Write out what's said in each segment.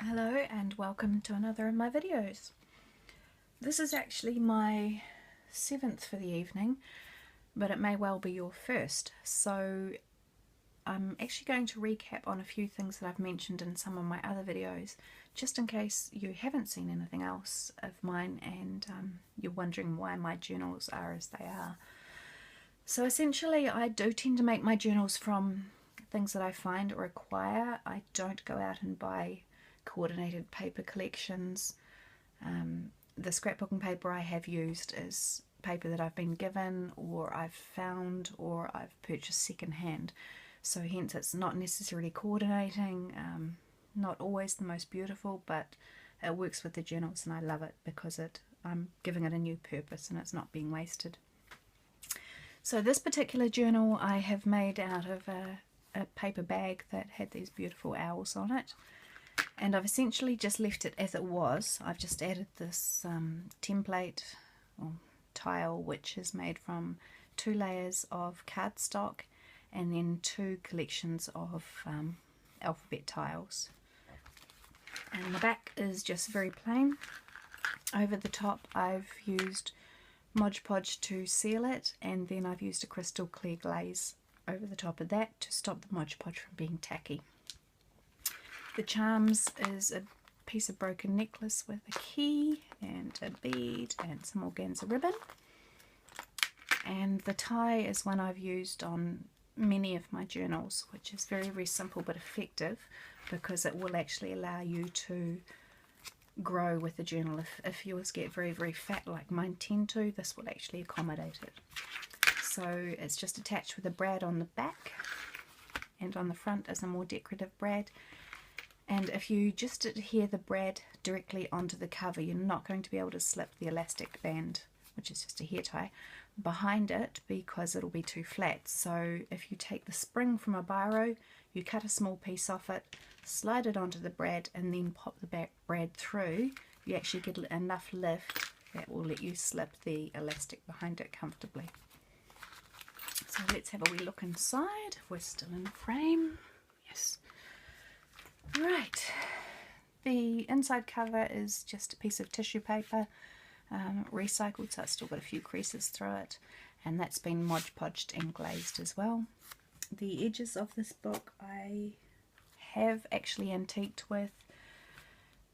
Hello and welcome to another of my videos. This is actually my 7th for the evening, but it may well be your first. So I'm actually going to recap on a few things that I've mentioned in some of my other videos, just in case you haven't seen anything else of mine and you're wondering why my journals are as they are. So essentially I do tend to make my journals from things that I find or acquire. I don't go out and buy coordinated paper collections. The scrapbooking paper I have used is paper that I've been given or I've found or I've purchased secondhand, so hence it's not necessarily coordinating, not always the most beautiful, but it works with the journals and I love it because I'm giving it a new purpose and it's not being wasted. So this particular journal I have made out of a paper bag that had these beautiful owls on it. And I've essentially just left it as it was. I've just added this template or tile, which is made from 2 layers of cardstock and then 2 collections of alphabet tiles. And the back is just very plain. Over the top I've used Mod Podge to seal it, and then I've used a crystal clear glaze over the top of that to stop the Mod Podge from being tacky. The charms is a piece of broken necklace with a key and a bead and some organza ribbon. And the tie is one I've used on many of my journals, which is very, very simple but effective because it will actually allow you to grow with the journal. If yours get very, very fat like mine tend to, this will actually accommodate it. So it's just attached with a brad on the back, and on the front is a more decorative brad. And if you just adhere the brad directly onto the cover, you're not going to be able to slip the elastic band, which is just a hair tie, behind it because it'll be too flat. So if you take the spring from a biro, you cut a small piece off it, slide it onto the brad and then pop the back brad through, you actually get enough lift that will let you slip the elastic behind it comfortably. So let's have a wee look inside. We're still in frame. Yes. Right, the inside cover is just a piece of tissue paper, recycled, so it's still got a few creases through it, and that's been Mod Podged and glazed as well. The edges of this book I have actually antiqued with,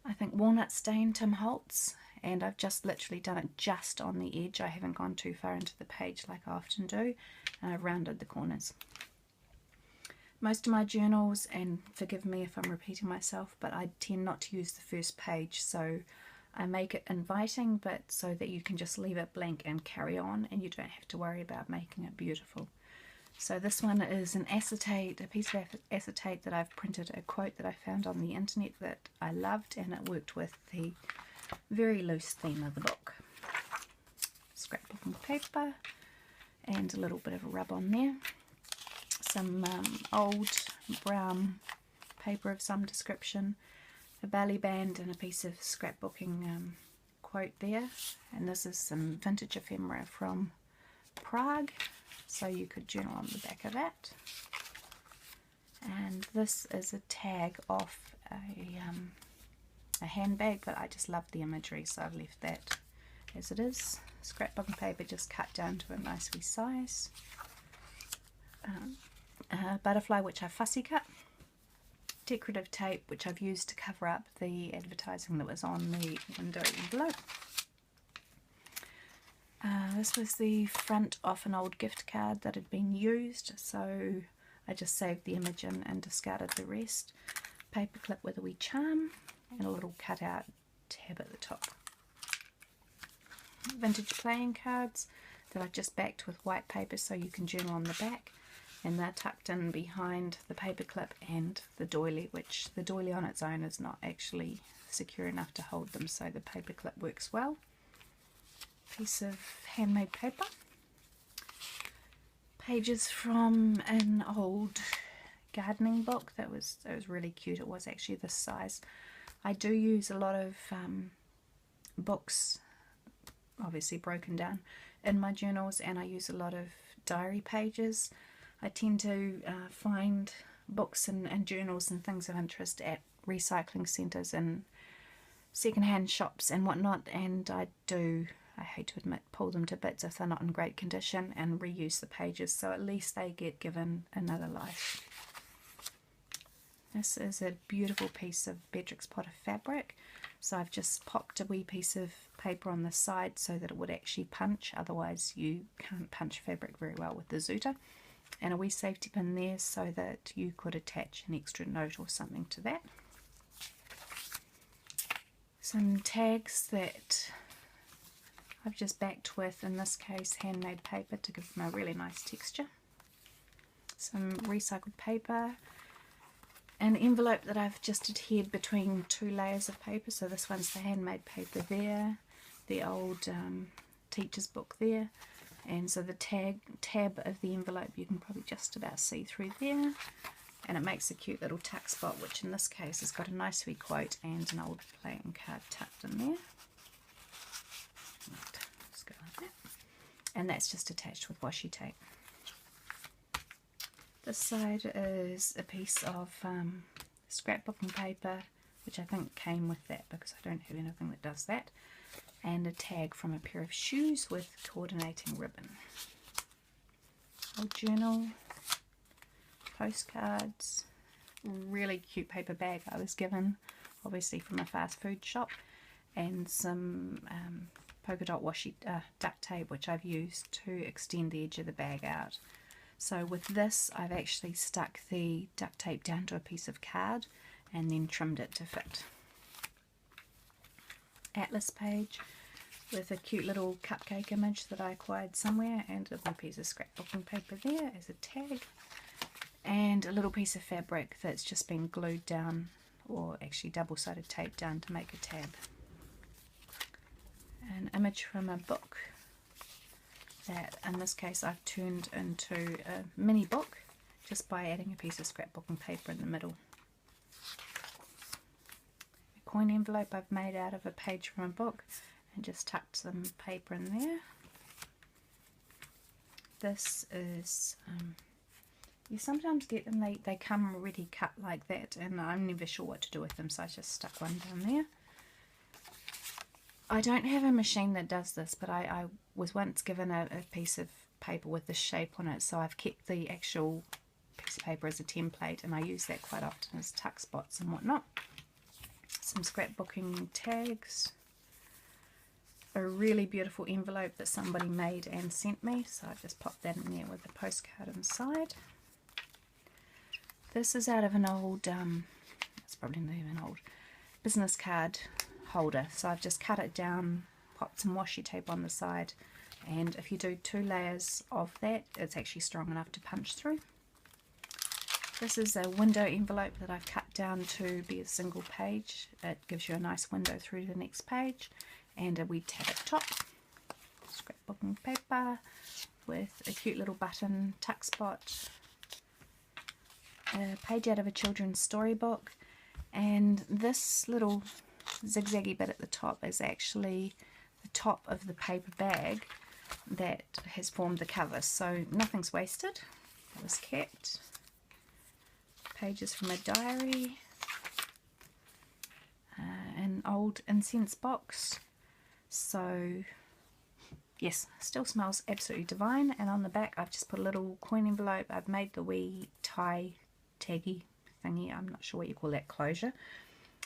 I think, walnut stain Tim Holtz, and I've just literally done it just on the edge. I haven't gone too far into the page like I often do, and I've rounded the corners. Most of my journals, and forgive me if I'm repeating myself, but I tend not to use the first page, so I make it inviting but so that you can just leave it blank and carry on and you don't have to worry about making it beautiful. So this one is an acetate, a piece of acetate that I've printed a quote that I found on the internet that I loved, and it worked with the very loose theme of the book. Scrapbooking paper and a little bit of a rub on there. Some old brown paper of some description, a belly band and a piece of scrapbooking quote there, and this is some vintage ephemera from Prague, so you could journal on the back of that. And this is a tag off a handbag, but I just love the imagery, so I've left that as it is. Scrapbooking paper just cut down to a nice wee size. Butterfly, which I fussy cut, decorative tape which I've used to cover up the advertising that was on the window envelope. This was the front of an old gift card that had been used, so I just saved the image and discarded the rest. Paper clip with a wee charm and a little cutout tab at the top. Vintage playing cards that I've just backed with white paper so you can journal on the back, and they're tucked in behind the paper clip and the doily, which the doily on its own is not actually secure enough to hold them, so the paper clip works well. Piece of handmade paper. Pages from an old gardening book that was really cute. It was actually this size. I do use a lot of books, obviously broken down, in my journals, and I use a lot of diary pages. I tend to find books and journals and things of interest at recycling centres and second-hand shops and whatnot, and I hate to admit, pull them to bits if they're not in great condition and reuse the pages, so at least they get given another life. This is a beautiful piece of Beatrix Potter fabric, so I've just popped a wee piece of paper on the side so that it would actually punch, otherwise you can't punch fabric very well with the Zuta, and a wee safety pin there so that you could attach an extra note or something to that. Some tags that I've just backed with, in this case, handmade paper to give them a really nice texture. Some recycled paper, an envelope that I've just adhered between 2 layers of paper, so this one's the handmade paper there, the old teacher's book there, and so the tab of the envelope you can probably just about see through there, and it makes a cute little tuck spot, which in this case has got a nice wee quote and an old playing card tucked in there. Let's go like that. And that's just attached with washi tape. This side is a piece of scrapbooking paper, which I think came with that because I don't have anything that does that, and a tag from a pair of shoes with coordinating ribbon. Old journal, postcards, really cute paper bag I was given, obviously from a fast food shop, and some polka dot washi duct tape which I've used to extend the edge of the bag out. So with this I've actually stuck the duct tape down to a piece of card and then trimmed it to fit. Atlas page with a cute little cupcake image that I acquired somewhere, and a little piece of scrapbooking paper there as a tag, and a little piece of fabric that's just been glued down, or actually double-sided tape down to make a tab. An image from a book that in this case I've turned into a mini book just by adding a piece of scrapbooking paper in the middle. A coin envelope I've made out of a page from a book and just tucked some paper in there. This is, you sometimes get them, they come already cut like that, and I'm never sure what to do with them, so I just stuck one down there. I don't have a machine that does this, but I was once given a piece of paper with this shape on it, so I've kept the actual piece of paper as a template, and I use that quite often as tuck spots and whatnot. Some scrapbooking tags, a really beautiful envelope that somebody made and sent me, so I just popped that in there with a postcard inside. This is out of an old, it's probably not even old, business card holder, so I've just cut it down, popped some washi tape on the side, and if you do 2 layers of that, it's actually strong enough to punch through. This is a window envelope that I've cut down to be a single page. It gives you a nice window through the next page, and a wee tab at top. Scrapbooking paper with a cute little button tuck spot. A page out of a children's storybook, and this little zigzaggy bit at the top is actually the top of the paper bag that has formed the cover, so nothing's wasted. That was kept. Pages from a diary, an old incense box, so yes, still smells absolutely divine. And on the back I've just put a little coin envelope. I've made the wee tie taggy thingy, I'm not sure what you call that, closure,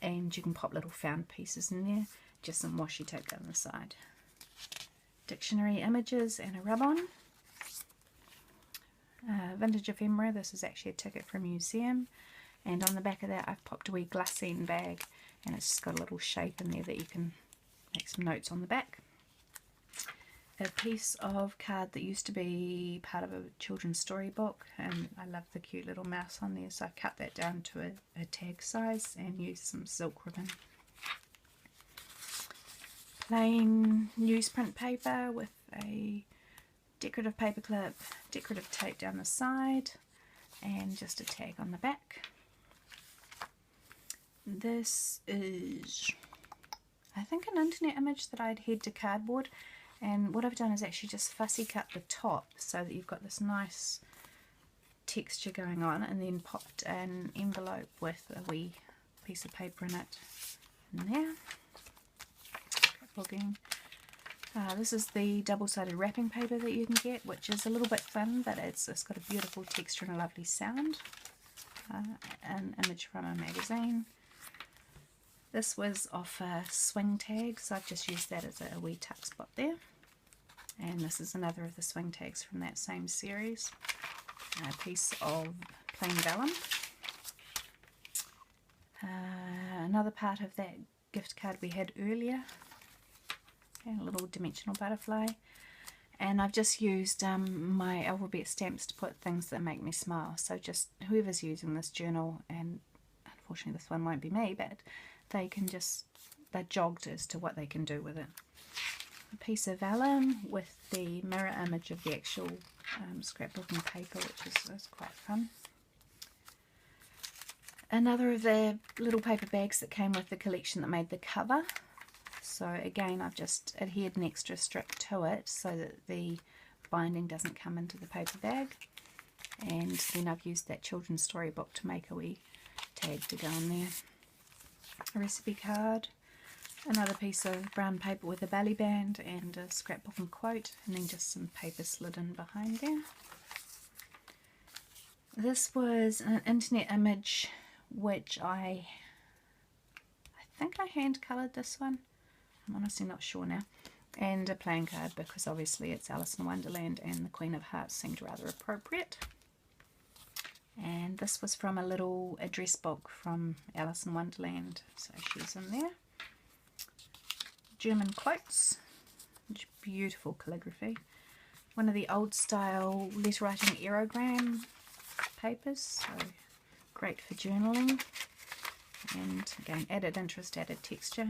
and you can pop little found pieces in there, just some washi tape down the side. Dictionary images and a rub-on. Vintage ephemera, this is actually a ticket for a museum, and on the back of that I've popped a wee glassine bag, and it's just got a little shape in there that you can make some notes on the back. A piece of card that used to be part of a children's storybook, and I love the cute little mouse on there, so I cut that down to a tag size and used some silk ribbon. Plain newsprint paper with a decorative paper clip, decorative tape down the side, and just a tag on the back. This is, I think, an internet image that I'd adhered to cardboard, and what I've done is actually just fussy cut the top so that you've got this nice texture going on, and then popped an envelope with a wee piece of paper in it. In there. Scrapbooking. This is the double-sided wrapping paper that you can get, which is a little bit thin, but it's got a beautiful texture and a lovely sound. An image from a magazine. This was off a swing tag, so I've just used that as a wee tuck spot there. And this is another of the swing tags from that same series. A piece of plain vellum. Another part of that gift card we had earlier. And a little dimensional butterfly. And I've just used my alphabet stamps to put things that make me smile. So just whoever's using this journal, and unfortunately this one won't be me, but they can just, they're jogged as to what they can do with it. A piece of vellum with the mirror image of the actual scrapbooking paper, which is quite fun. Another of the little paper bags that came with the collection that made the cover. So again, I've just adhered an extra strip to it so that the binding doesn't come into the paper bag. And then I've used that children's storybook to make a wee tag to go on there. A recipe card. Another piece of brown paper with a belly band and a scrapbooking quote, and then just some paper slid in behind there. This was an internet image which I think I hand coloured this one. I'm honestly not sure now. And a playing card, because obviously it's Alice in Wonderland and the Queen of Hearts seemed rather appropriate. And this was from a little address book from Alice in Wonderland, so she's in there. German quotes, beautiful calligraphy. One of the old style letter writing aerogram papers, so great for journaling. And again, added interest, added texture.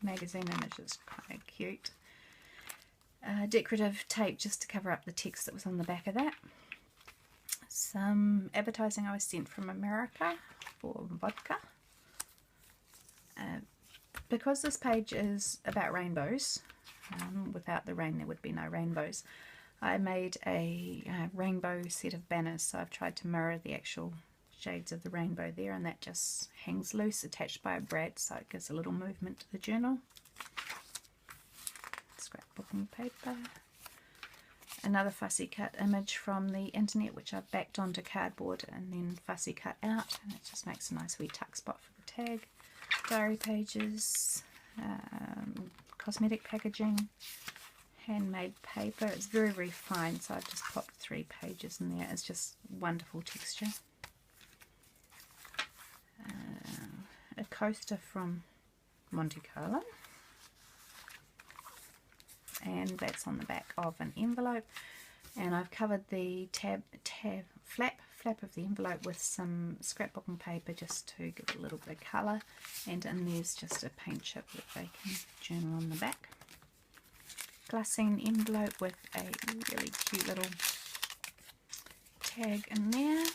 Magazine images, quite cute. Decorative tape just to cover up the text that was on the back of that. Some advertising I was sent from America for vodka. Because this page is about rainbows, without the rain there would be no rainbows, I made a rainbow set of banners, so I've tried to mirror the actual shades of the rainbow there, and that just hangs loose, attached by a brad, so it gives a little movement to the journal. Scrapbooking paper. Another fussy cut image from the internet, which I've backed onto cardboard and then fussy cut out, and it just makes a nice wee tuck spot for the tag. Diary pages, cosmetic packaging, handmade paper. It's very, very fine, so I've just popped 3 pages in there. It's just wonderful texture. A coaster from Monte Carlo, and that's on the back of an envelope, and I've covered the flap of the envelope with some scrapbooking paper just to give it a little bit of colour, and there's just a paint chip that they can journal on the back. Glassine envelope with a really cute little tag in there,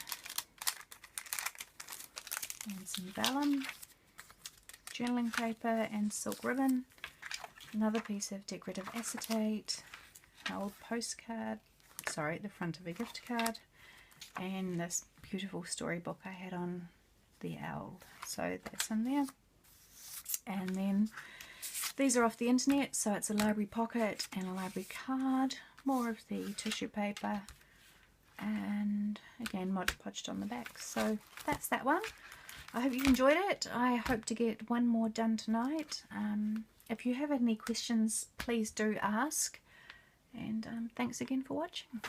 and some vellum, journaling paper and silk ribbon, another piece of decorative acetate, an old postcard, sorry, the front of a gift card, and this beautiful storybook I had on the owl, so that's in there. And then these are off the internet, so it's a library pocket and a library card, more of the tissue paper, and again Mod Podged on the back. So that's that one. I hope you enjoyed it. I hope to get one more done tonight. If you have any questions, please do ask, and thanks again for watching.